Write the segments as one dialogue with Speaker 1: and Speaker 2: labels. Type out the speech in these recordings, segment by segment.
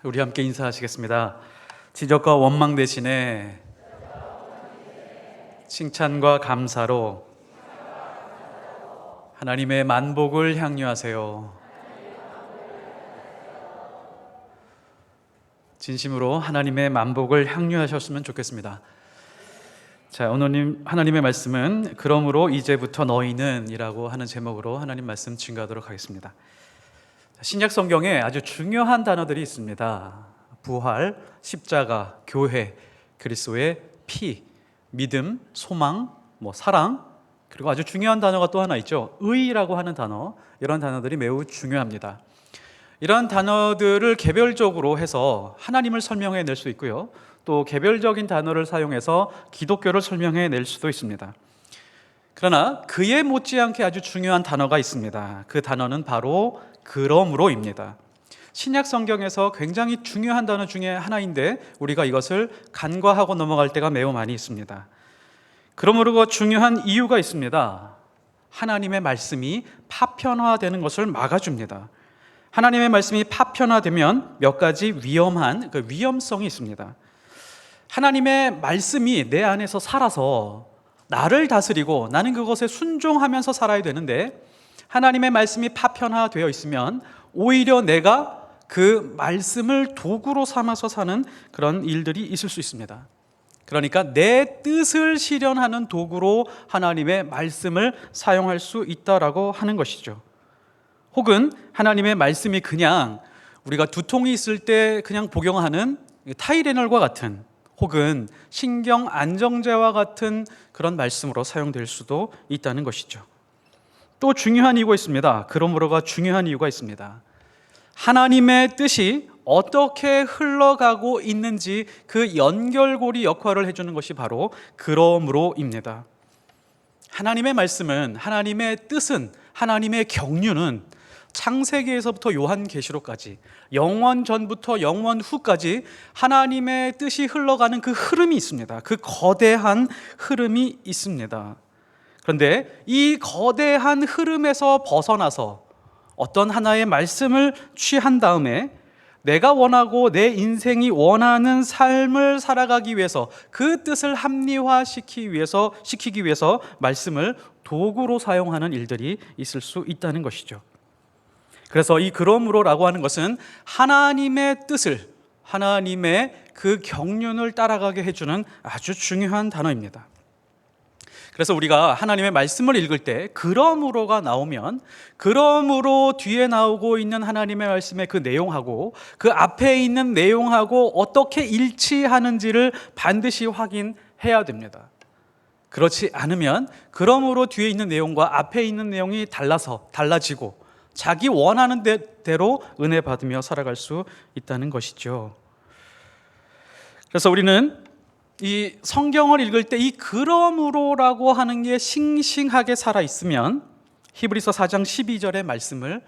Speaker 1: 우리 함께 인사하시겠습니다. 지적과 원망 대신에 칭찬과 감사로 하나님의 만복을 향유하세요. 진심으로 하나님의 만복을 향유하셨으면 좋겠습니다. 자, 오늘 하나님의 말씀은 그러므로 이제부터 너희는 이라고 하는 제목으로 하나님 말씀 증거하도록 하겠습니다. 신약 성경에 아주 중요한 단어들이 있습니다. 부활, 십자가, 교회, 그리스도의 피, 믿음, 소망, 사랑, 그리고 아주 중요한 단어가 또 하나 있죠. 의라고 하는 단어. 이런 단어들이 매우 중요합니다. 이런 단어들을 개별적으로 해서 하나님을 설명해 낼 수 있고요, 또 개별적인 단어를 사용해서 기독교를 설명해 낼 수도 있습니다. 그러나 그에 못지않게 아주 중요한 단어가 있습니다. 그 단어는 바로 그러므로입니다. 신약 성경에서 굉장히 중요한 단어 중에 하나인데 우리가 이것을 간과하고 넘어갈 때가 매우 많이 있습니다. 그러므로가 중요한 이유가 있습니다. 하나님의 말씀이 파편화되는 것을 막아줍니다. 하나님의 말씀이 파편화되면 몇 가지 위험한 위험성이 있습니다. 하나님의 말씀이 내 안에서 살아서 나를 다스리고 나는 그것에 순종하면서 살아야 되는데, 하나님의 말씀이 파편화되어 있으면 오히려 내가 그 말씀을 도구로 삼아서 사는 그런 일들이 있을 수 있습니다. 그러니까 내 뜻을 실현하는 도구로 하나님의 말씀을 사용할 수 있다라고 하는 것이죠. 혹은 하나님의 말씀이 그냥 우리가 두통이 있을 때 그냥 복용하는 타이레놀과 같은, 혹은 신경 안정제와 같은 그런 말씀으로 사용될 수도 있다는 것이죠. 또 중요한 이유가 있습니다. 그러므로가 중요한 이유가 있습니다. 하나님의 뜻이 어떻게 흘러가고 있는지 그 연결고리 역할을 해주는 것이 바로 그러므로입니다. 하나님의 말씀은, 하나님의 뜻은, 하나님의 경륜은 창세기에서부터 요한계시록까지, 영원 전부터 영원 후까지 하나님의 뜻이 흘러가는 그 흐름이 있습니다. 그 거대한 흐름이 있습니다. 그런데 이 거대한 흐름에서 벗어나서 어떤 하나의 말씀을 취한 다음에 내가 원하고 내 인생이 원하는 삶을 살아가기 위해서, 그 뜻을 합리화시키기 위해서 말씀을 도구로 사용하는 일들이 있을 수 있다는 것이죠. 그래서 이 그러므로라고 하는 것은 하나님의 뜻을, 하나님의 그 경륜을 따라가게 해주는 아주 중요한 단어입니다. 그래서 우리가 하나님의 말씀을 읽을 때 그러므로가 나오면, 그러므로 뒤에 나오고 있는 하나님의 말씀의 그 내용하고 그 앞에 있는 내용하고 어떻게 일치하는지를 반드시 확인해야 됩니다. 그렇지 않으면 그러므로 뒤에 있는 내용과 앞에 있는 내용이 달라지고 자기 원하는 대로 은혜 받으며 살아갈 수 있다는 것이죠. 그래서 우리는 이 성경을 읽을 때 이 그러므로라고 하는 게 싱싱하게 살아있으면 히브리서 4장 12절의 말씀을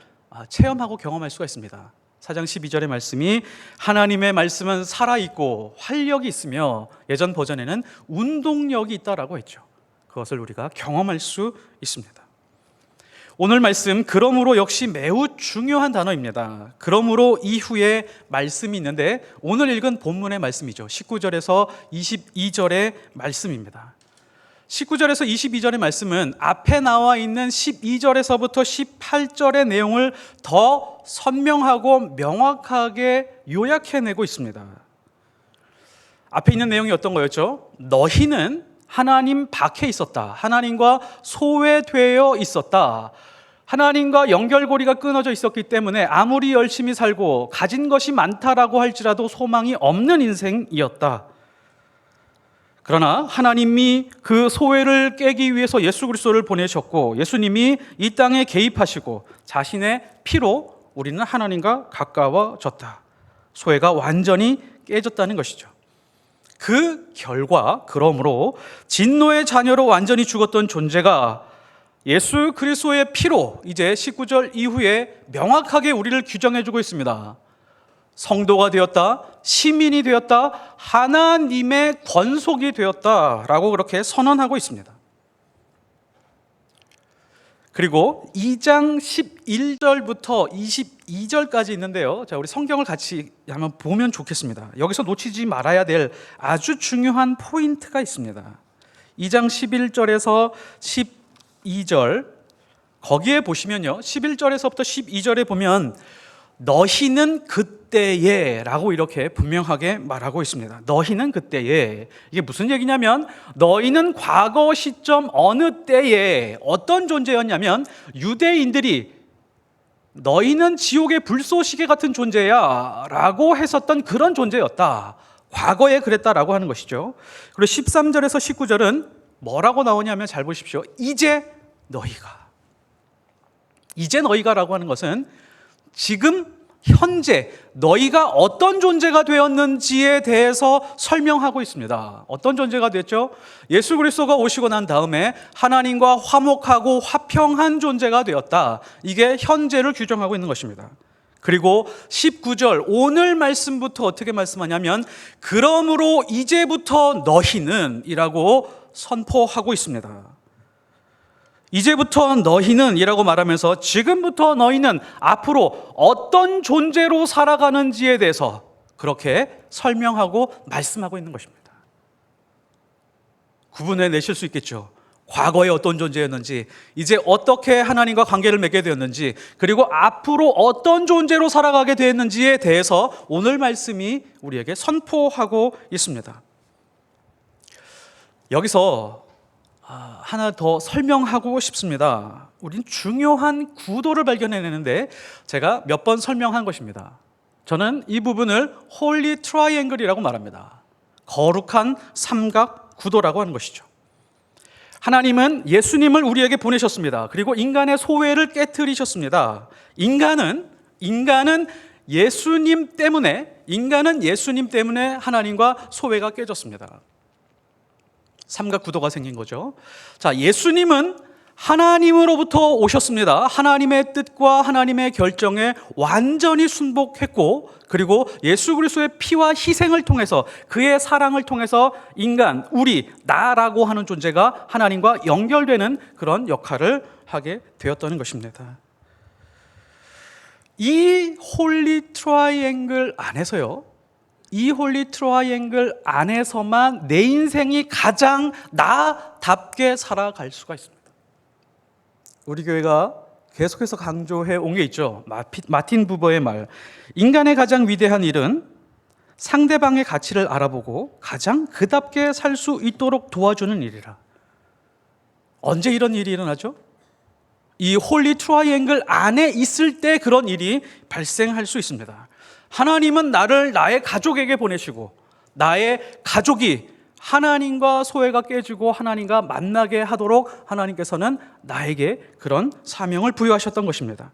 Speaker 1: 체험하고 경험할 수가 있습니다. 4장 12절의 말씀이 하나님의 말씀은 살아있고 활력이 있으며, 예전 버전에는 운동력이 있다라고 했죠. 그것을 우리가 경험할 수 있습니다. 오늘 말씀 그러므로 역시 매우 중요한 단어입니다. 그러므로 이후에 말씀이 있는데 오늘 읽은 본문의 말씀이죠. 19절에서 22절의 말씀입니다. 19절에서 22절의 말씀은 앞에 나와 있는 12절에서부터 18절의 내용을 더 선명하고 명확하게 요약해내고 있습니다. 앞에 있는 내용이 어떤 거였죠? 너희는 하나님 밖에 있었다. 하나님과 소외되어 있었다. 하나님과 연결고리가 끊어져 있었기 때문에 아무리 열심히 살고 가진 것이 많다라고 할지라도 소망이 없는 인생이었다. 그러나 하나님이 그 소외를 깨기 위해서 예수 그리스도를 보내셨고, 예수님이 이 땅에 개입하시고 자신의 피로 우리는 하나님과 가까워졌다. 소외가 완전히 깨졌다는 것이죠. 그 결과, 그러므로 진노의 자녀로 완전히 죽었던 존재가 예수 그리스도의 피로 이제 19절 이후에 명확하게 우리를 규정해주고 있습니다. 성도가 되었다, 시민이 되었다, 하나님의 권속이 되었다라고 그렇게 선언하고 있습니다. 그리고 2장 11절부터 22절까지 있는데요. 자, 우리 성경을 같이 한번 보면 좋겠습니다. 여기서 놓치지 말아야 될 아주 중요한 포인트가 있습니다. 2장 11절에서 12절, 거기에 보시면요, 11절에서부터 12절에 보면 너희는 그때에 라고 이렇게 분명하게 말하고 있습니다. 너희는 그때에. 이게 무슨 얘기냐면 너희는 과거 시점 어느 때에 어떤 존재였냐면 유대인들이 너희는 지옥의 불쏘시개 같은 존재야 라고 했었던 그런 존재였다. 과거에 그랬다라고 하는 것이죠. 그리고 13절에서 19절은 뭐라고 나오냐면 잘 보십시오. 이제 너희가라고 하는 것은 지금 현재 너희가 어떤 존재가 되었는지에 대해서 설명하고 있습니다. 어떤 존재가 됐죠? 예수 그리스도가 오시고 난 다음에 하나님과 화목하고 화평한 존재가 되었다. 이게 현재를 규정하고 있는 것입니다. 그리고 19절 오늘 말씀부터 어떻게 말씀하냐면 그러므로 이제부터 너희는 이라고 선포하고 있습니다. 이제부터 너희는 이라고 말하면서 지금부터 너희는 앞으로 어떤 존재로 살아가는지에 대해서 그렇게 설명하고 말씀하고 있는 것입니다. 구분해 내실 수 있겠죠. 과거에 어떤 존재였는지, 이제 어떻게 하나님과 관계를 맺게 되었는지, 그리고 앞으로 어떤 존재로 살아가게 되었는지에 대해서 오늘 말씀이 우리에게 선포하고 있습니다. 여기서 하나 더 설명하고 싶습니다. 우린 중요한 구도를 발견해내는데 제가 몇 번 설명한 것입니다. 저는 이 부분을 홀리 트라이앵글이라고 말합니다. 거룩한 삼각 구도라고 하는 것이죠. 하나님은 예수님을 우리에게 보내셨습니다. 그리고 인간의 소외를 깨트리셨습니다. 인간은 예수님 때문에 하나님과 소외가 깨졌습니다. 삼각 구도가 생긴 거죠. 자, 예수님은 하나님으로부터 오셨습니다. 하나님의 뜻과 하나님의 결정에 완전히 순복했고, 그리고 예수 그리스도의 피와 희생을 통해서 그의 사랑을 통해서 인간, 나라고 하는 존재가 하나님과 연결되는 그런 역할을 하게 되었다는 것입니다. 이 홀리 트라이앵글 안에서만 내 인생이 가장 나답게 살아갈 수가 있습니다. 우리 교회가 계속해서 강조해 온 게 있죠. 마틴 부버의 말, 인간의 가장 위대한 일은 상대방의 가치를 알아보고 가장 그답게 살 수 있도록 도와주는 일이라. 언제 이런 일이 일어나죠? 이 홀리 트라이앵글 안에 있을 때 그런 일이 발생할 수 있습니다. 하나님은 나를 나의 가족에게 보내시고 나의 가족이 하나님과 소외가 깨지고 하나님과 만나게 하도록 하나님께서는 나에게 그런 사명을 부여하셨던 것입니다.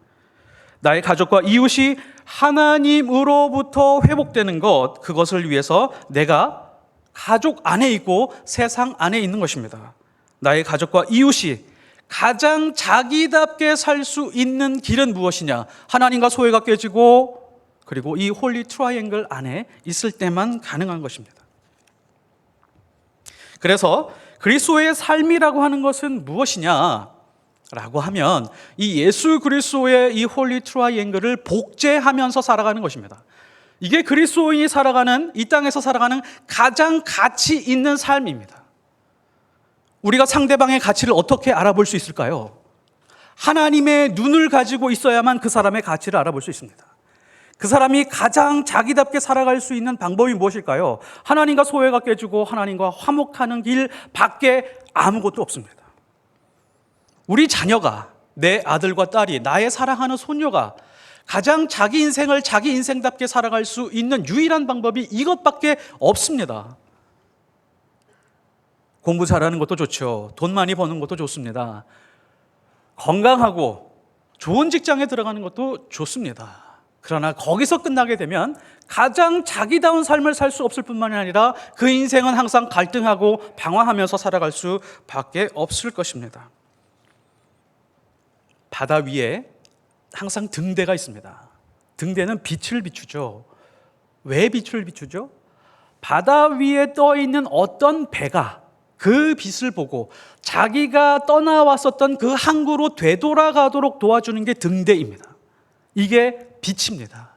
Speaker 1: 나의 가족과 이웃이 하나님으로부터 회복되는 것, 그것을 위해서 내가 가족 안에 있고 세상 안에 있는 것입니다. 나의 가족과 이웃이 가장 자기답게 살 수 있는 길은 무엇이냐? 하나님과 소외가 깨지고 그리고 이 홀리 트라이앵글 안에 있을 때만 가능한 것입니다. 그래서 그리스도의 삶이라고 하는 것은 무엇이냐라고 하면 이 예수 그리스도의 이 홀리 트라이앵글을 복제하면서 살아가는 것입니다. 이게 그리스도인이 살아가는, 이 땅에서 살아가는 가장 가치 있는 삶입니다. 우리가 상대방의 가치를 어떻게 알아볼 수 있을까요? 하나님의 눈을 가지고 있어야만 그 사람의 가치를 알아볼 수 있습니다. 그 사람이 가장 자기답게 살아갈 수 있는 방법이 무엇일까요? 하나님과 소외가 깨지고 하나님과 화목하는 길 밖에 아무것도 없습니다. 우리 자녀가, 내 아들과 딸이, 나의 사랑하는 손녀가 가장 자기 인생을 자기 인생답게 살아갈 수 있는 유일한 방법이 이것밖에 없습니다. 공부 잘하는 것도 좋죠. 돈 많이 버는 것도 좋습니다. 건강하고 좋은 직장에 들어가는 것도 좋습니다. 그러나 거기서 끝나게 되면 가장 자기다운 삶을 살 수 없을 뿐만 아니라 그 인생은 항상 갈등하고 방황하면서 살아갈 수밖에 없을 것입니다. 바다 위에 항상 등대가 있습니다. 등대는 빛을 비추죠. 왜 빛을 비추죠? 바다 위에 떠 있는 어떤 배가 그 빛을 보고 자기가 떠나왔었던 그 항구로 되돌아가도록 도와주는 게 등대입니다. 이게 빛입니다.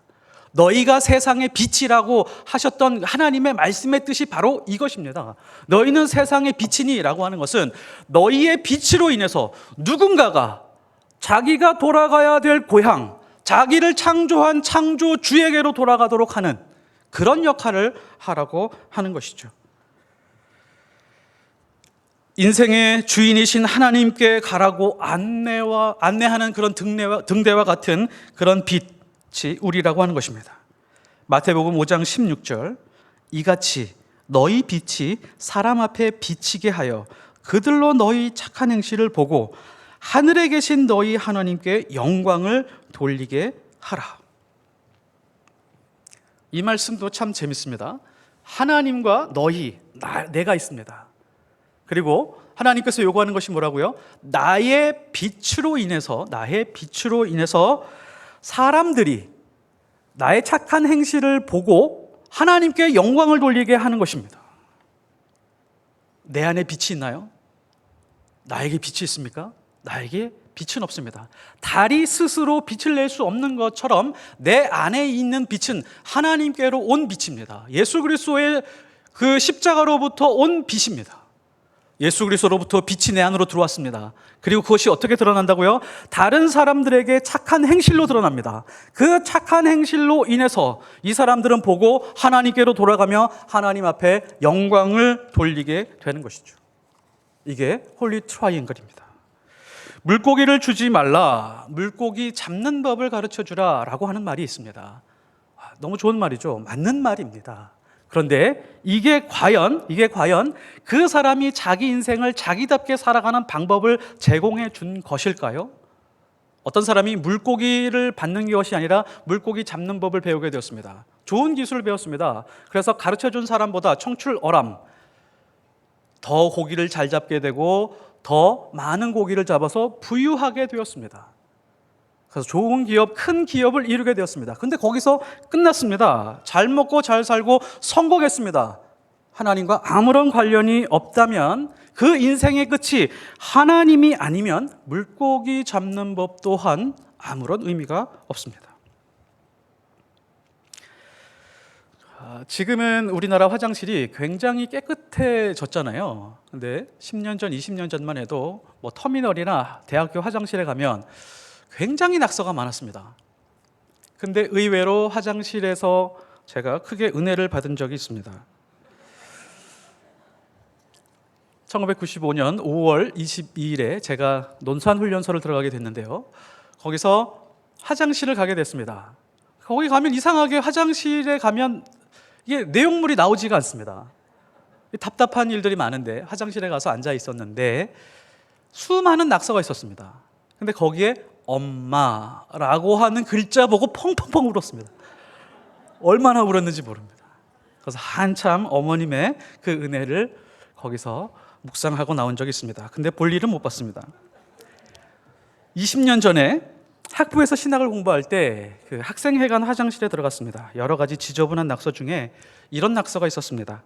Speaker 1: 너희가 세상의 빛이라고 하셨던 하나님의 말씀의 뜻이 바로 이것입니다. 너희는 세상의 빛이니 라고 하는 것은 너희의 빛으로 인해서 누군가가 자기가 돌아가야 될 고향, 자기를 창조한 창조주에게로 돌아가도록 하는 그런 역할을 하라고 하는 것이죠. 인생의 주인이신 하나님께 가라고 안내하는 그런 등대와 같은 그런 빛, 우리라고 하는 것입니다. 마태복음 5장 16절, 이같이 너희 빛이 사람 앞에 비치게 하여 그들로 너희 착한 행실을 보고 하늘에 계신 너희 하나님께 영광을 돌리게 하라. 이 말씀도 참 재밌습니다. 하나님과 너희, 내가 있습니다. 그리고 하나님께서 요구하는 것이 뭐라고요? 나의 빛으로 인해서 사람들이 나의 착한 행실을 보고 하나님께 영광을 돌리게 하는 것입니다. 내 안에 빛이 있나요? 나에게 빛이 있습니까? 나에게 빛은 없습니다. 달이 스스로 빛을 낼 수 없는 것처럼 내 안에 있는 빛은 하나님께로 온 빛입니다. 예수 그리스도의 그 십자가로부터 온 빛입니다. 예수 그리스도로부터 빛이 내 안으로 들어왔습니다. 그리고 그것이 어떻게 드러난다고요? 다른 사람들에게 착한 행실로 드러납니다. 그 착한 행실로 인해서 이 사람들은 보고 하나님께로 돌아가며 하나님 앞에 영광을 돌리게 되는 것이죠. 이게 홀리 트라이앵글입니다. 물고기를 주지 말라, 물고기 잡는 법을 가르쳐 주라 라고 하는 말이 있습니다. 너무 좋은 말이죠. 맞는 말입니다. 그런데 이게 과연 그 사람이 자기 인생을 자기답게 살아가는 방법을 제공해 준 것일까요? 어떤 사람이 물고기를 받는 것이 아니라 물고기 잡는 법을 배우게 되었습니다. 좋은 기술을 배웠습니다. 그래서 가르쳐 준 사람보다 청출어람, 더 고기를 잘 잡게 되고 더 많은 고기를 잡아서 부유하게 되었습니다. 그래서 좋은 기업, 큰 기업을 이루게 되었습니다. 근데 거기서 끝났습니다. 잘 먹고 잘 살고 성공했습니다. 하나님과 아무런 관련이 없다면 그 인생의 끝이 하나님이 아니면 물고기 잡는 법 또한 아무런 의미가 없습니다. 지금은 우리나라 화장실이 굉장히 깨끗해졌잖아요. 근데 10년 전, 20년 전만 해도 뭐 터미널이나 대학교 화장실에 가면 굉장히 낙서가 많았습니다. 근데 의외로 화장실에서 제가 크게 은혜를 받은 적이 있습니다. 1995년 5월 22일에 제가 논산훈련소를 들어가게 됐는데요. 거기서 화장실을 가게 됐습니다. 거기 가면 이상하게 화장실에 가면 이게 내용물이 나오지가 않습니다. 답답한 일들이 많은데 화장실에 가서 앉아 있었는데 수많은 낙서가 있었습니다. 근데 거기에 엄마라고 하는 글자 보고 펑펑펑 울었습니다. 얼마나 울었는지 모릅니다. 그래서 한참 어머님의 그 은혜를 거기서 묵상하고 나온 적이 있습니다. 근데 볼 일은 못 봤습니다. 20년 전에 학부에서 신학을 공부할 때 그 학생회관 화장실에 들어갔습니다. 여러 가지 지저분한 낙서 중에 이런 낙서가 있었습니다.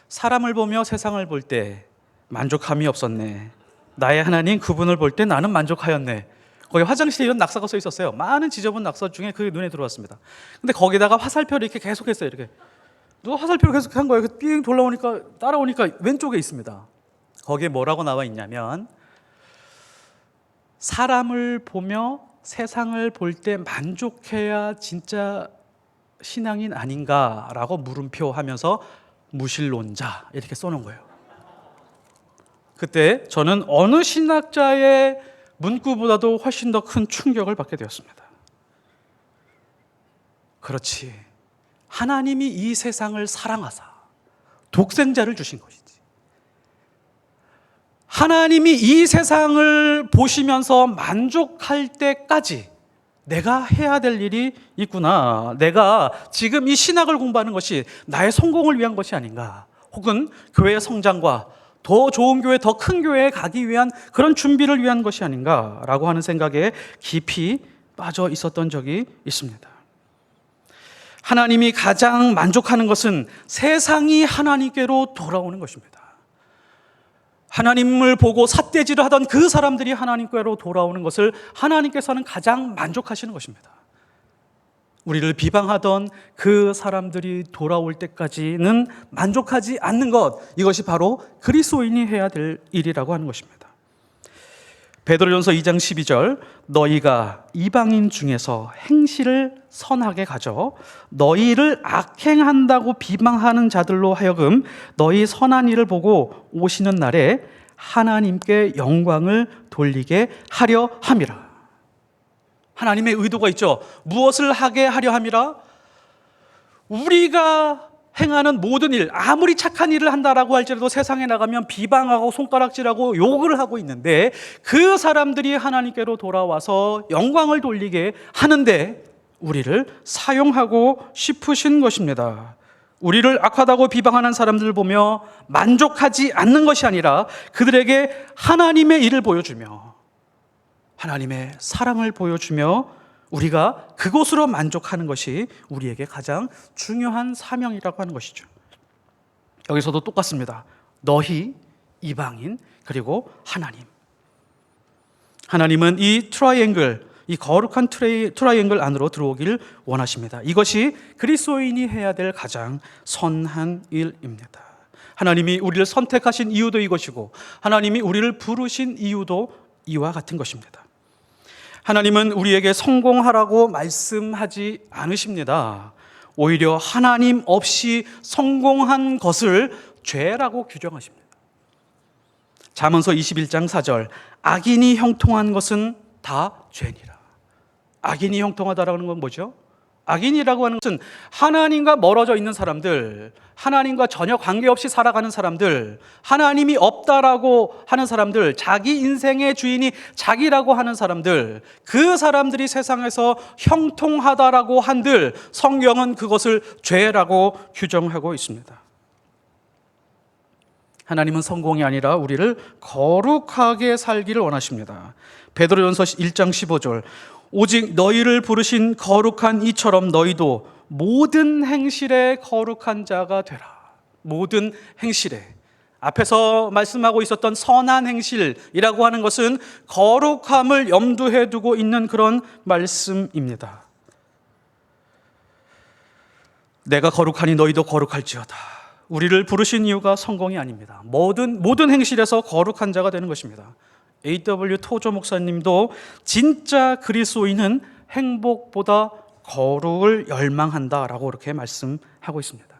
Speaker 1: 사람을 보며 세상을 볼 때 만족함이 없었네. 나의 하나님 그분을 볼 때 나는 만족하였네. 거기 화장실에 이런 낙서가 써 있었어요. 많은 지저분 낙서 중에 그게 눈에 들어왔습니다. 근데 거기다가 화살표를 이렇게 계속했어요. 이렇게 누가 화살표를 계속 한 거예요. 삥 따라오니까 왼쪽에 있습니다. 거기에 뭐라고 나와 있냐면 사람을 보며 세상을 볼 때 만족해야 진짜 신앙인 아닌가라고 물음표 하면서 무신론자 이렇게 써놓은 거예요. 그때 저는 어느 신학자의 문구보다도 훨씬 더 큰 충격을 받게 되었습니다. 그렇지. 하나님이 이 세상을 사랑하사 독생자를 주신 것이지. 하나님이 이 세상을 보시면서 만족할 때까지 내가 해야 될 일이 있구나. 내가 지금 이 신학을 공부하는 것이 나의 성공을 위한 것이 아닌가. 혹은 교회의 성장과 더 좋은 교회, 더 큰 교회에 가기 위한 그런 준비를 위한 것이 아닌가라고 하는 생각에 깊이 빠져 있었던 적이 있습니다. 하나님이 가장 만족하는 것은 세상이 하나님께로 돌아오는 것입니다. 하나님을 보고 삿대질을 하던 그 사람들이 하나님께로 돌아오는 것을 하나님께서는 가장 만족하시는 것입니다. 우리를 비방하던 그 사람들이 돌아올 때까지는 만족하지 않는 것, 이것이 바로 그리스도인이 해야 될 일이라고 하는 것입니다. 베드로전서 2장 12절, 너희가 이방인 중에서 행실을 선하게 가져 너희를 악행한다고 비방하는 자들로 하여금 너희 선한 일을 보고 오시는 날에 하나님께 영광을 돌리게 하려 함이라. 하나님의 의도가 있죠. 무엇을 하게 하려 함이라? 우리가 행하는 모든 일, 아무리 착한 일을 한다라고 할지라도 세상에 나가면 비방하고 손가락질하고 욕을 하고 있는데 그 사람들이 하나님께로 돌아와서 영광을 돌리게 하는데 우리를 사용하고 싶으신 것입니다. 우리를 악하다고 비방하는 사람들을 보며 만족하지 않는 것이 아니라 그들에게 하나님의 일을 보여주며 하나님의 사랑을 보여주며 우리가 그곳으로 만족하는 것이 우리에게 가장 중요한 사명이라고 하는 것이죠. 여기서도 똑같습니다. 너희, 이방인, 그리고 하나님. 하나님은 이 트라이앵글, 이 거룩한 트라이앵글 안으로 들어오기를 원하십니다. 이것이 그리스도인이 해야 될 가장 선한 일입니다. 하나님이 우리를 선택하신 이유도 이것이고 하나님이 우리를 부르신 이유도 이와 같은 것입니다. 하나님은 우리에게 성공하라고 말씀하지 않으십니다. 오히려 하나님 없이 성공한 것을 죄라고 규정하십니다. 잠언서 21장 4절, 악인이 형통한 것은 다 죄니라. 악인이 형통하다라는 건 뭐죠? 악인이라고 하는 것은 하나님과 멀어져 있는 사람들, 하나님과 전혀 관계없이 살아가는 사람들, 하나님이 없다라고 하는 사람들, 자기 인생의 주인이 자기라고 하는 사람들, 그 사람들이 세상에서 형통하다라고 한들 성경은 그것을 죄라고 규정하고 있습니다. 하나님은 성공이 아니라 우리를 거룩하게 살기를 원하십니다. 베드로전서 1장 15절, 오직 너희를 부르신 거룩한 이처럼 너희도 모든 행실에 거룩한 자가 되라. 모든 행실에. 앞에서 말씀하고 있었던 선한 행실이라고 하는 것은 거룩함을 염두에 두고 있는 그런 말씀입니다. 내가 거룩하니 너희도 거룩할지어다. 우리를 부르신 이유가 성공이 아닙니다. 모든 행실에서 거룩한 자가 되는 것입니다. A.W. 토조 목사님도 진짜 그리스도인은 행복보다 거룩을 열망한다라고 이렇게 말씀하고 있습니다.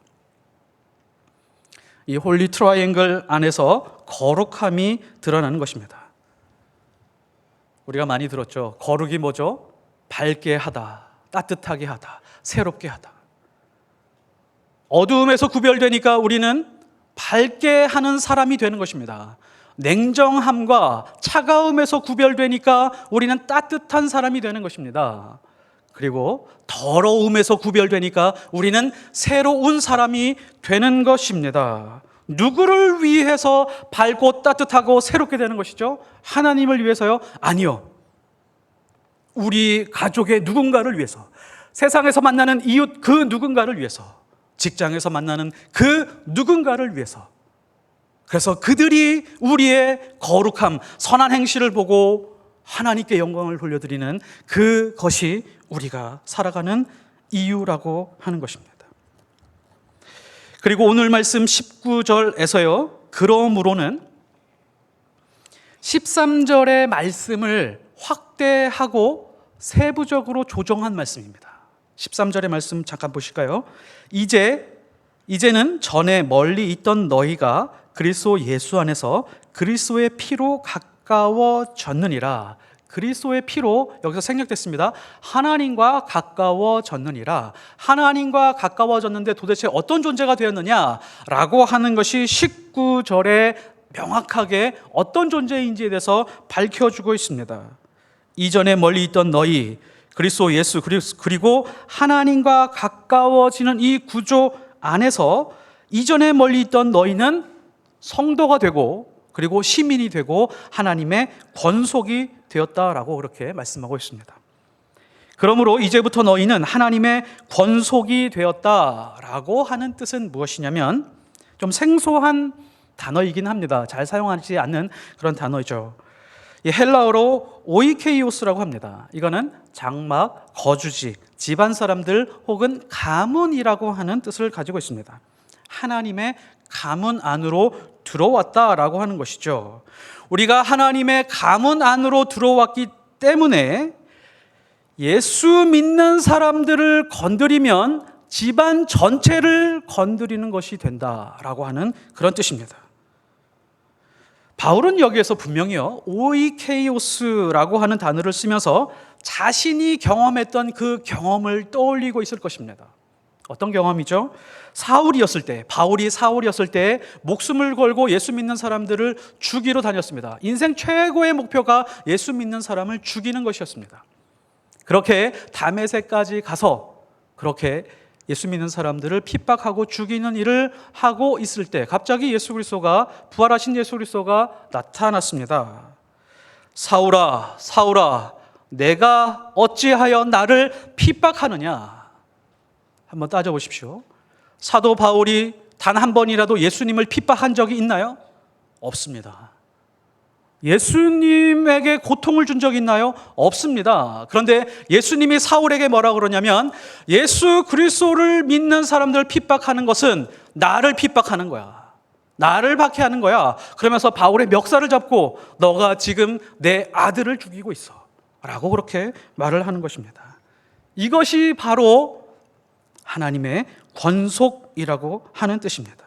Speaker 1: 이 홀리 트라이앵글 안에서 거룩함이 드러나는 것입니다. 우리가 많이 들었죠. 거룩이 뭐죠? 밝게 하다, 따뜻하게 하다, 새롭게 하다. 어두움에서 구별되니까 우리는 밝게 하는 사람이 되는 것입니다. 냉정함과 차가움에서 구별되니까 우리는 따뜻한 사람이 되는 것입니다. 그리고 더러움에서 구별되니까 우리는 새로운 사람이 되는 것입니다. 누구를 위해서 밝고 따뜻하고 새롭게 되는 것이죠? 하나님을 위해서요? 아니요. 우리 가족의 누군가를 위해서, 세상에서 만나는 이웃 그 누군가를 위해서, 직장에서 만나는 그 누군가를 위해서. 그래서 그들이 우리의 거룩함, 선한 행실을 보고 하나님께 영광을 돌려드리는 그것이 우리가 살아가는 이유라고 하는 것입니다. 그리고 오늘 말씀 19절에서요, 그러므로는 13절의 말씀을 확대하고 세부적으로 조정한 말씀입니다. 13절의 말씀 잠깐 보실까요? 이제는 전에 멀리 있던 너희가 그리스도 예수 안에서 그리스도의 피로 가까워졌느니라. 그리스도의 피로 여기서 생략됐습니다. 하나님과 가까워졌느니라. 하나님과 가까워졌는데 도대체 어떤 존재가 되었느냐라고 하는 것이 19절에 명확하게 어떤 존재인지에 대해서 밝혀주고 있습니다. 이전에 멀리 있던 너희, 그리스도 예수, 그리고 하나님과 가까워지는 이 구조 안에서 이전에 멀리 있던 너희는 성도가 되고 그리고 시민이 되고 하나님의 권속이 되었다라고 그렇게 말씀하고 있습니다. 그러므로 이제부터 너희는 하나님의 권속이 되었다라고 하는 뜻은 무엇이냐면 좀 생소한 단어이긴 합니다. 잘 사용하지 않는 그런 단어죠. 이 헬라어로 오이케이오스라고 합니다. 이거는 장막, 거주지, 집안 사람들 혹은 가문이라고 하는 뜻을 가지고 있습니다. 하나님의 가문 안으로 들어왔다라고 하는 것이죠. 우리가 하나님의 가문 안으로 들어왔기 때문에 예수 믿는 사람들을 건드리면 집안 전체를 건드리는 것이 된다라고 하는 그런 뜻입니다. 바울은 여기에서 분명히요, 오이케이오스라고 하는 단어를 쓰면서 자신이 경험했던 그 경험을 떠올리고 있을 것입니다. 어떤 경험이죠? 바울이 사울이었을 때 목숨을 걸고 예수 믿는 사람들을 죽이러 다녔습니다. 인생 최고의 목표가 예수 믿는 사람을 죽이는 것이었습니다. 그렇게 다메섹까지 가서 그렇게 예수 믿는 사람들을 핍박하고 죽이는 일을 하고 있을 때 갑자기 부활하신 예수 그리스도가 나타났습니다. 사울아, 사울아, 내가 어찌하여 나를 핍박하느냐? 한번 따져보십시오. 사도 바울이 단 한 번이라도 예수님을 핍박한 적이 있나요? 없습니다. 예수님에게 고통을 준 적이 있나요? 없습니다. 그런데 예수님이 사울에게 뭐라 그러냐면 예수 그리스도를 믿는 사람들을 핍박하는 것은 나를 핍박하는 거야. 나를 박해하는 거야. 그러면서 바울의 멱살을 잡고 너가 지금 내 아들을 죽이고 있어 라고 그렇게 말을 하는 것입니다. 이것이 바로 하나님의 권속이라고 하는 뜻입니다.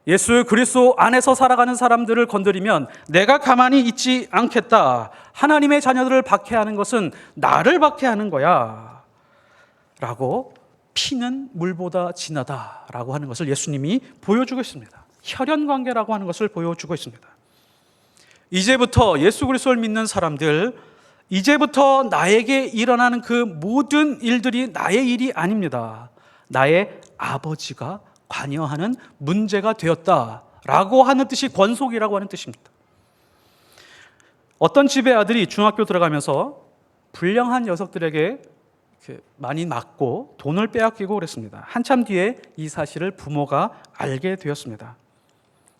Speaker 1: 예수 그리스도 안에서 살아가는 사람들을 건드리면 내가 가만히 있지 않겠다. 하나님의 자녀들을 박해하는 것은 나를 박해하는 거야 라고, 피는 물보다 진하다 라고 하는 것을 예수님이 보여주고 있습니다. 혈연관계라고 하는 것을 보여주고 있습니다. 이제부터 예수 그리스도를 믿는 사람들, 이제부터 나에게 일어나는 그 모든 일들이 나의 일이 아닙니다. 나의 아버지가 관여하는 문제가 되었다라고 하는 뜻이 권속이라고 하는 뜻입니다. 어떤 집의 아들이 중학교 들어가면서 불량한 녀석들에게 많이 맞고 돈을 빼앗기고 그랬습니다. 한참 뒤에 이 사실을 부모가 알게 되었습니다.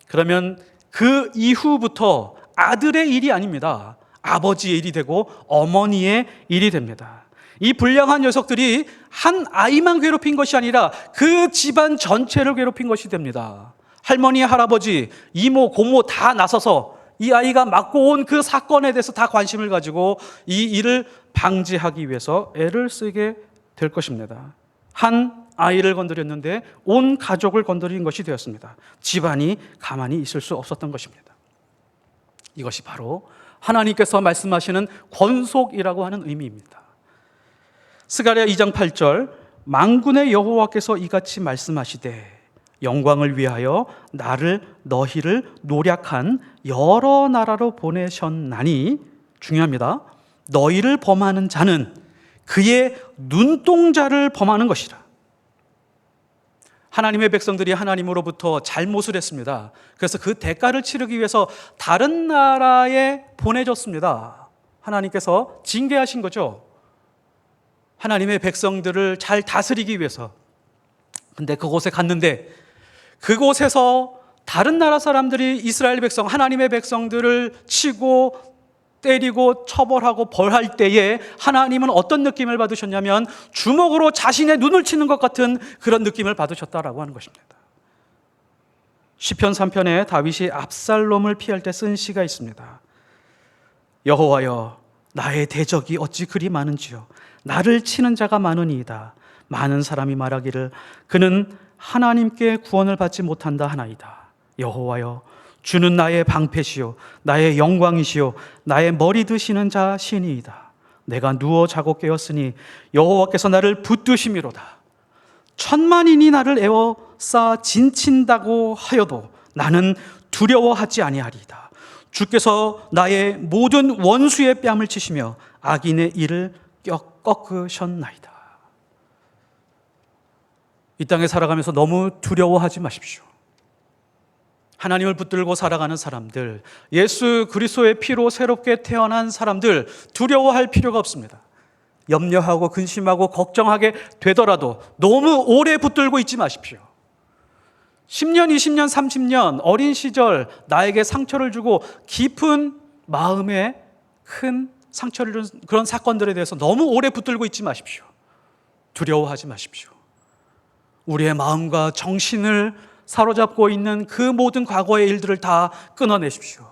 Speaker 1: 그러면 그 이후부터 아들의 일이 아닙니다. 아버지의 일이 되고 어머니의 일이 됩니다. 이 불량한 녀석들이 한 아이만 괴롭힌 것이 아니라 그 집안 전체를 괴롭힌 것이 됩니다. 할머니, 할아버지, 이모, 고모 다 나서서 이 아이가 맡고 온 그 사건에 대해서 다 관심을 가지고 이 일을 방지하기 위해서 애를 쓰게 될 것입니다. 한 아이를 건드렸는데 온 가족을 건드린 것이 되었습니다. 집안이 가만히 있을 수 없었던 것입니다. 이것이 바로 하나님께서 말씀하시는 권속이라고 하는 의미입니다. 스가랴 2장 8절, 만군의 여호와께서 이같이 말씀하시되 영광을 위하여 너희를 노략한 여러 나라로 보내셨나니, 중요합니다. 너희를 범하는 자는 그의 눈동자를 범하는 것이라. 하나님의 백성들이 하나님으로부터 잘못을 했습니다. 그래서 그 대가를 치르기 위해서 다른 나라에 보내졌습니다. 하나님께서 징계하신 거죠. 하나님의 백성들을 잘 다스리기 위해서. 근데 그곳에 갔는데 그곳에서 다른 나라 사람들이 이스라엘 백성, 하나님의 백성들을 치고 때리고 처벌하고 벌할 때에 하나님은 어떤 느낌을 받으셨냐면 주먹으로 자신의 눈을 치는 것 같은 그런 느낌을 받으셨다라고 하는 것입니다. 시편 3편에 다윗이 압살롬을 피할 때 쓴 시가 있습니다. 여호와여, 나의 대적이 어찌 그리 많은지요. 나를 치는 자가 많으니이다. 많은 사람이 말하기를 그는 하나님께 구원을 받지 못한다 하나이다. 여호와여, 주는 나의 방패시요 나의 영광이시요 나의 머리 드시는 자시니이다. 내가 누워 자고 깨었으니 여호와께서 나를 붙드심이로다. 천만인이 나를 에워싸 진친다고 하여도 나는 두려워하지 아니하리이다. 주께서 나의 모든 원수의 뺨을 치시며 악인의 일을 꺾으셨나이다. 이 땅에 살아가면서 너무 두려워하지 마십시오. 하나님을 붙들고 살아가는 사람들, 예수 그리스도의 피로 새롭게 태어난 사람들, 두려워할 필요가 없습니다. 염려하고 근심하고 걱정하게 되더라도 너무 오래 붙들고 있지 마십시오. 10년, 20년, 30년 어린 시절 나에게 상처를 주고 깊은 마음에 큰 상처를 준 그런 사건들에 대해서 너무 오래 붙들고 있지 마십시오. 두려워하지 마십시오. 우리의 마음과 정신을 사로잡고 있는 그 모든 과거의 일들을 다 끊어내십시오.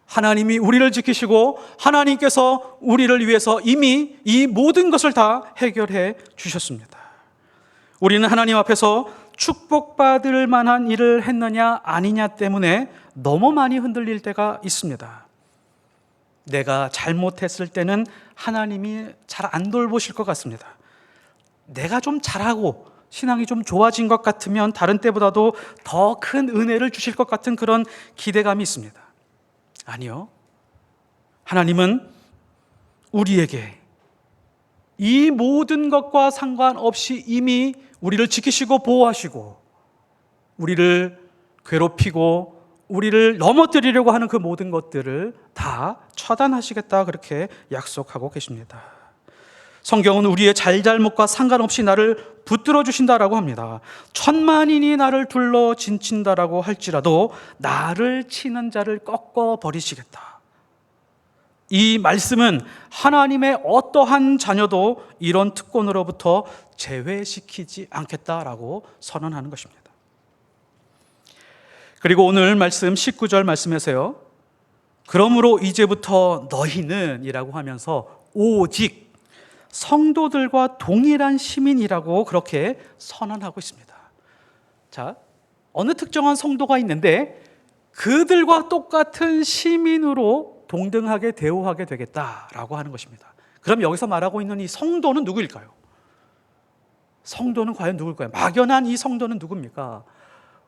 Speaker 1: 하나님이 우리를 지키시고 하나님께서 우리를 위해서 이미 이 모든 것을 다 해결해 주셨습니다. 우리는 하나님 앞에서 축복받을 만한 일을 했느냐 아니냐 때문에 너무 많이 흔들릴 때가 있습니다. 내가 잘못했을 때는 하나님이 잘 안 돌보실 것 같습니다. 내가 좀 잘하고 신앙이 좀 좋아진 것 같으면 다른 때보다도 더 큰 은혜를 주실 것 같은 그런 기대감이 있습니다. 아니요. 하나님은 우리에게 이 모든 것과 상관없이 이미 우리를 지키시고 보호하시고 우리를 괴롭히고 우리를 넘어뜨리려고 하는 그 모든 것들을 다 처단하시겠다 그렇게 약속하고 계십니다. 성경은 우리의 잘잘못과 상관없이 나를 붙들어 주신다라고 합니다. 천만인이 나를 둘러 진친다라고 할지라도 나를 치는 자를 꺾어 버리시겠다. 이 말씀은 하나님의 어떠한 자녀도 이런 특권으로부터 제외시키지 않겠다라고 선언하는 것입니다. 그리고 오늘 말씀 19절 말씀에서요, 그러므로 이제부터 너희는 이라고 하면서 오직 성도들과 동일한 시민이라고 그렇게 선언하고 있습니다. 자, 어느 특정한 성도가 있는데 그들과 똑같은 시민으로 동등하게 대우하게 되겠다라고 하는 것입니다. 그럼 여기서 말하고 있는 이 성도는 누구일까요? 성도는 과연 누굴까요? 막연한 이 성도는 누굽니까?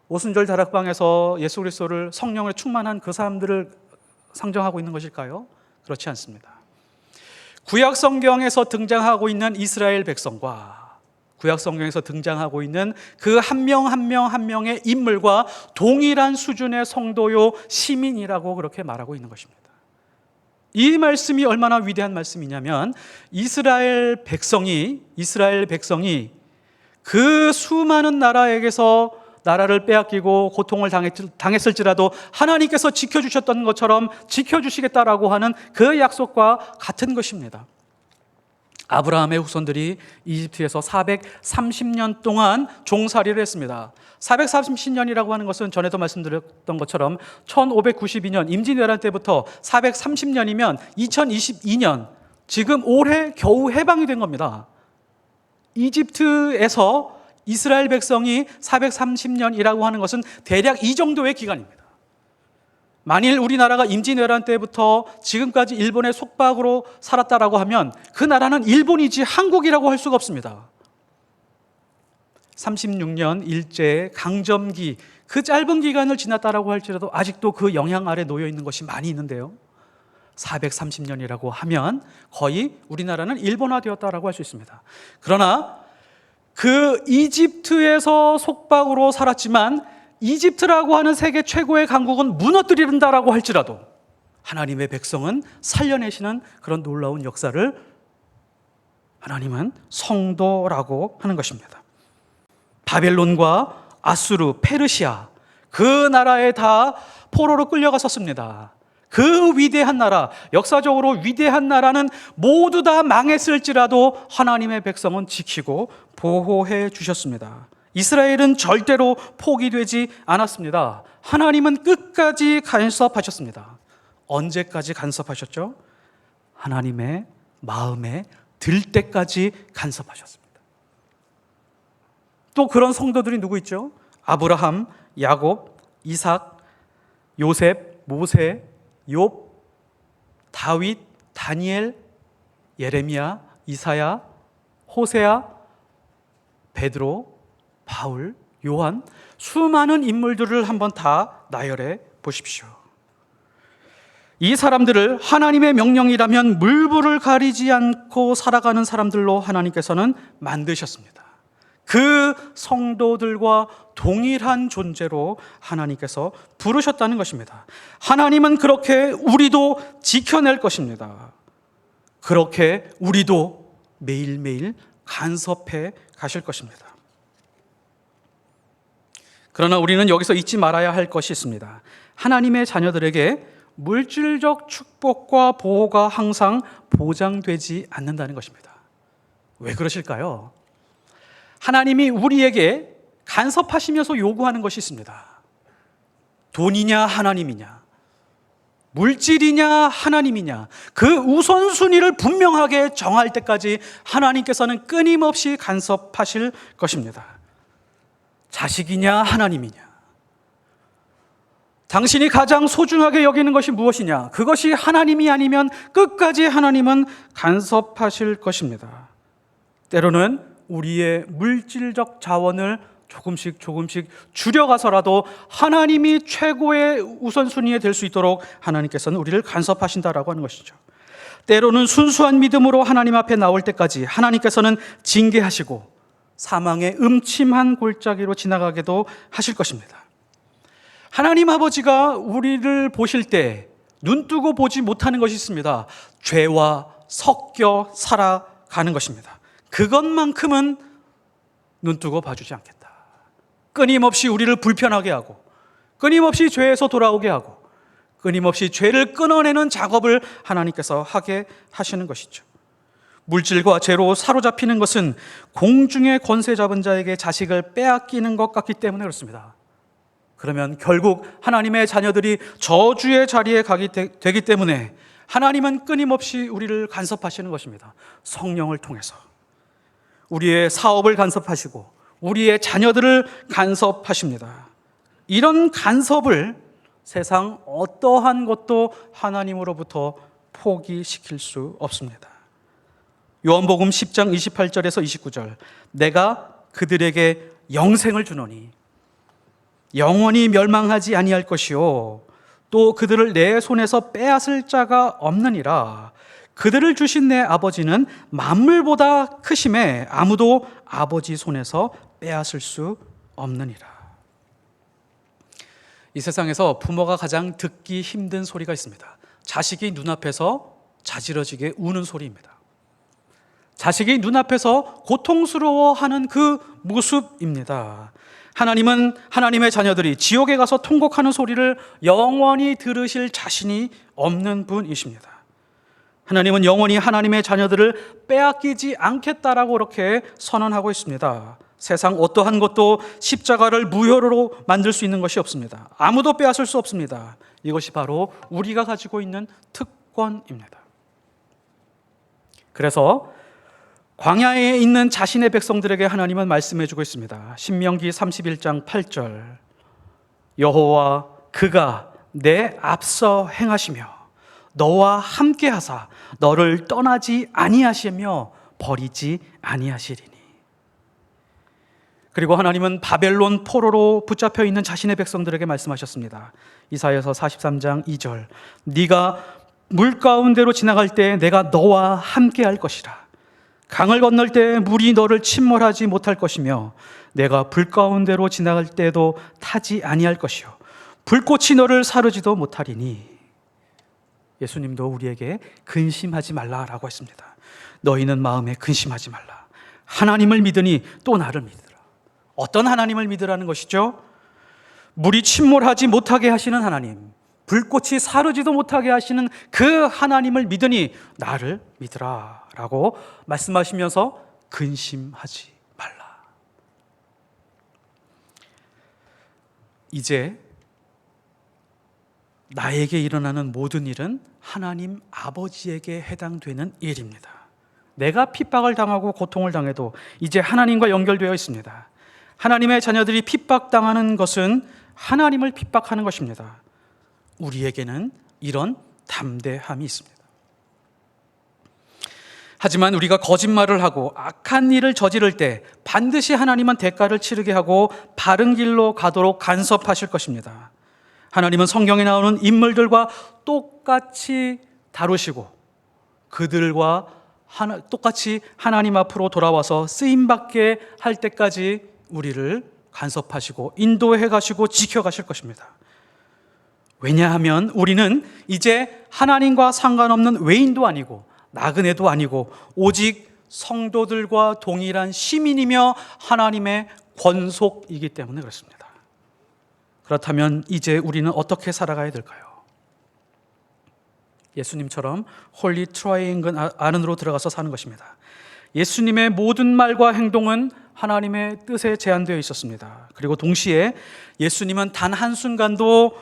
Speaker 1: 오순절 다락방에서 예수 그리스도를 성령으로 충만한 그 사람들을 상정하고 있는 것일까요? 그렇지 않습니다. 구약 성경에서 등장하고 있는 이스라엘 백성과 구약 성경에서 등장하고 있는 그 한 명 한 명 한 명의 인물과 동일한 수준의 성도요 시민이라고 그렇게 말하고 있는 것입니다. 이 말씀이 얼마나 위대한 말씀이냐면 이스라엘 백성이 그 수많은 나라를 빼앗기고 고통을 당했을지라도 하나님께서 지켜주셨던 것처럼 지켜주시겠다라고 하는 그 약속과 같은 것입니다. 아브라함의 후손들이 이집트에서 430년 동안 종살이를 했습니다. 430년이라고 하는 것은 전에도 말씀드렸던 것처럼 1592년 임진왜란 때부터 430년이면 2022년 지금 올해 겨우 해방이 된 겁니다. 이집트에서 이스라엘 백성이 430년이라고 하는 것은 대략 이 정도의 기간입니다. 만일 우리나라가 임진왜란 때부터 지금까지 일본의 속박으로 살았다라고 하면 그 나라는 일본이지 한국이라고 할 수가 없습니다. 36년 일제 강점기 그 짧은 기간을 지났다라고 할지라도 아직도 그 영향 아래 놓여 있는 것이 많이 있는데요. 430년이라고 하면 거의 우리나라는 일본화되었다라고 할 수 있습니다. 그러나 그 이집트에서 속박으로 살았지만 이집트라고 하는 세계 최고의 강국은 무너뜨린다라고 할지라도 하나님의 백성은 살려내시는 그런 놀라운 역사를 하나님은 성도라고 하는 것입니다. 바벨론과 아수르, 페르시아 그 나라에 다 포로로 끌려갔었습니다. 그 위대한 나라, 역사적으로 위대한 나라는 모두 다 망했을지라도 하나님의 백성은 지키고 보호해 주셨습니다. 이스라엘은 절대로 포기되지 않았습니다. 하나님은 끝까지 간섭하셨습니다. 언제까지 간섭하셨죠? 하나님의 마음에 들 때까지 간섭하셨습니다. 또 그런 성도들이 누구 있죠? 아브라함, 야곱, 이삭, 요셉, 모세, 욥, 다윗, 다니엘, 예레미야, 이사야, 호세아, 베드로, 바울, 요한, 수많은 인물들을 한번 다 나열해 보십시오. 이 사람들을 하나님의 명령이라면 물불을 가리지 않고 살아가는 사람들로 하나님께서는 만드셨습니다. 그 성도들과 동일한 존재로 하나님께서 부르셨다는 것입니다. 하나님은 그렇게 우리도 지켜낼 것입니다. 그렇게 우리도 매일매일 간섭해 가실 것입니다. 그러나 우리는 여기서 잊지 말아야 할 것이 있습니다. 하나님의 자녀들에게 물질적 축복과 보호가 항상 보장되지 않는다는 것입니다. 왜 그러실까요? 하나님이 우리에게 간섭하시면서 요구하는 것이 있습니다. 돈이냐 하나님이냐, 물질이냐 하나님이냐, 그 우선순위를 분명하게 정할 때까지 하나님께서는 끊임없이 간섭하실 것입니다. 자식이냐 하나님이냐, 당신이 가장 소중하게 여기는 것이 무엇이냐, 그것이 하나님이 아니면 끝까지 하나님은 간섭하실 것입니다. 때로는 우리의 물질적 자원을 조금씩 줄여가서라도 하나님이 최고의 우선순위에 될 수 있도록 하나님께서는 우리를 간섭하신다라고 하는 것이죠. 때로는 순수한 믿음으로 하나님 앞에 나올 때까지 하나님께서는 징계하시고 사망의 음침한 골짜기로 지나가게도 하실 것입니다. 하나님 아버지가 우리를 보실 때 눈뜨고 보지 못하는 것이 있습니다. 죄와 섞여 살아가는 것입니다. 그것만큼은 눈뜨고 봐주지 않겠다. 끊임없이 우리를 불편하게 하고, 끊임없이 죄에서 돌아오게 하고, 끊임없이 죄를 끊어내는 작업을 하나님께서 하게 하시는 것이죠. 물질과 죄로 사로잡히는 것은 공중의 권세 잡은 자에게 자식을 빼앗기는 것 같기 때문에 그렇습니다. 그러면 결국 하나님의 자녀들이 저주의 자리에 되기 때문에 하나님은 끊임없이 우리를 간섭하시는 것입니다. 성령을 통해서 우리의 사업을 간섭하시고 우리의 자녀들을 간섭하십니다. 이런 간섭을 세상 어떠한 것도 하나님으로부터 포기시킬 수 없습니다. 요한복음 10장 28절에서 29절, 내가 그들에게 영생을 주노니 영원히 멸망하지 아니할 것이요 또 그들을 내 손에서 빼앗을 자가 없느니라. 그들을 주신 내 아버지는 만물보다 크심에 아무도 아버지 손에서 빼앗을 수 없느니라. 이 세상에서 부모가 가장 듣기 힘든 소리가 있습니다. 자식이 눈앞에서 자지러지게 우는 소리입니다. 자식이 눈앞에서 고통스러워하는 그 모습입니다. 하나님은 하나님의 자녀들이 지옥에 가서 통곡하는 소리를 영원히 들으실 자신이 없는 분이십니다. 하나님은 영원히 하나님의 자녀들을 빼앗기지 않겠다라고 그렇게 선언하고 있습니다. 세상 어떠한 것도 십자가를 무효로 만들 수 있는 것이 없습니다. 아무도 빼앗을 수 없습니다. 이것이 바로 우리가 가지고 있는 특권입니다. 그래서 광야에 있는 자신의 백성들에게 하나님은 말씀해주고 있습니다. 신명기 31장 8절, 여호와 그가 내 앞서 행하시며 너와 함께하사 너를 떠나지 아니하시며 버리지 아니하시리니. 그리고 하나님은 바벨론 포로로 붙잡혀 있는 자신의 백성들에게 말씀하셨습니다. 이사야서 43장 2절, 네가 물 가운데로 지나갈 때 내가 너와 함께할 것이라. 강을 건널 때 물이 너를 침몰하지 못할 것이며 내가 불 가운데로 지나갈 때도 타지 아니할 것이요 불꽃이 너를 사르지도 못하리니. 예수님도 우리에게 근심하지 말라라고 했습니다. 너희는 마음에 근심하지 말라. 하나님을 믿으니 또 나를 믿으라. 어떤 하나님을 믿으라는 것이죠? 물이 침몰하지 못하게 하시는 하나님, 불꽃이 사르지도 못하게 하시는 그 하나님을 믿으니 나를 믿으라 라고 말씀하시면서 근심하지 말라. 이제 나에게 일어나는 모든 일은 하나님 아버지에게 해당되는 일입니다. 내가 핍박을 당하고 고통을 당해도 이제 하나님과 연결되어 있습니다. 하나님의 자녀들이 핍박당하는 것은 하나님을 핍박하는 것입니다. 우리에게는 이런 담대함이 있습니다. 하지만 우리가 거짓말을 하고 악한 일을 저지를 때 반드시 하나님은 대가를 치르게 하고 바른 길로 가도록 간섭하실 것입니다. 하나님은 성경에 나오는 인물들과 똑같이 다루시고 그들과 똑같이 하나님 앞으로 돌아와서 쓰임받게 할 때까지 우리를 간섭하시고 인도해 가시고 지켜가실 것입니다. 왜냐하면 우리는 이제 하나님과 상관없는 외인도 아니고 나그네도 아니고 오직 성도들과 동일한 시민이며 하나님의 권속이기 때문에 그렇습니다. 그렇다면 이제 우리는 어떻게 살아가야 될까요? 예수님처럼 홀리 트라이앵글 안으로 들어가서 사는 것입니다. 예수님의 모든 말과 행동은 하나님의 뜻에 제한되어 있었습니다. 그리고 동시에 예수님은 단 한순간도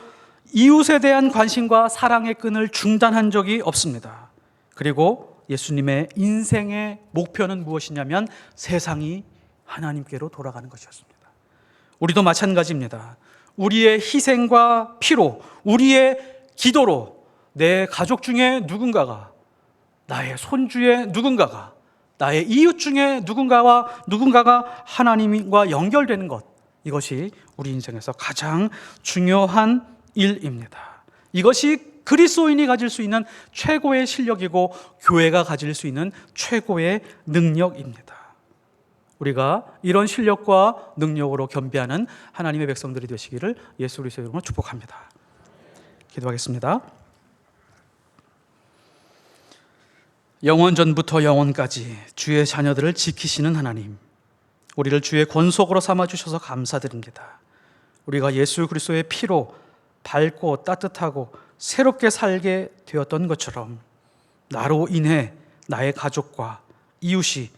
Speaker 1: 이웃에 대한 관심과 사랑의 끈을 중단한 적이 없습니다. 그리고 예수님의 인생의 목표는 무엇이냐면 세상이 하나님께로 돌아가는 것이었습니다. 우리도 마찬가지입니다. 우리의 희생과 피로, 우리의 기도로 내 가족 중에 누군가가, 나의 손주의 누군가가, 나의 이웃 중에 누군가가 하나님과 연결되는 것, 이것이 우리 인생에서 가장 중요한 일입니다. 이것이 그리스도인이 가질 수 있는 최고의 실력이고 교회가 가질 수 있는 최고의 능력입니다. 우리가 이런 실력과 능력으로 겸비하는 하나님의 백성들이 되시기를 예수 그리스도의 이름으로 축복합니다. 기도하겠습니다. 영원전부터 영원까지 주의 자녀들을 지키시는 하나님, 우리를 주의 권속으로 삼아주셔서 감사드립니다. 우리가 예수 그리스도의 피로 밝고 따뜻하고 새롭게 살게 되었던 것처럼 나로 인해 나의 가족과 이웃이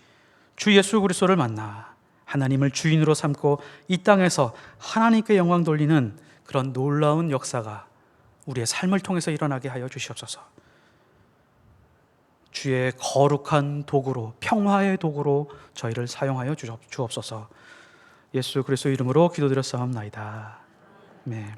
Speaker 1: 주 예수 그리스도를 만나 하나님을 주인으로 삼고 이 땅에서 하나님께 영광 돌리는 그런 놀라운 역사가 우리의 삶을 통해서 일어나게 하여 주시옵소서. 주의 거룩한 도구로, 평화의 도구로 저희를 사용하여 주옵소서. 예수 그리스도 이름으로 기도드렸사옵나이다. 네.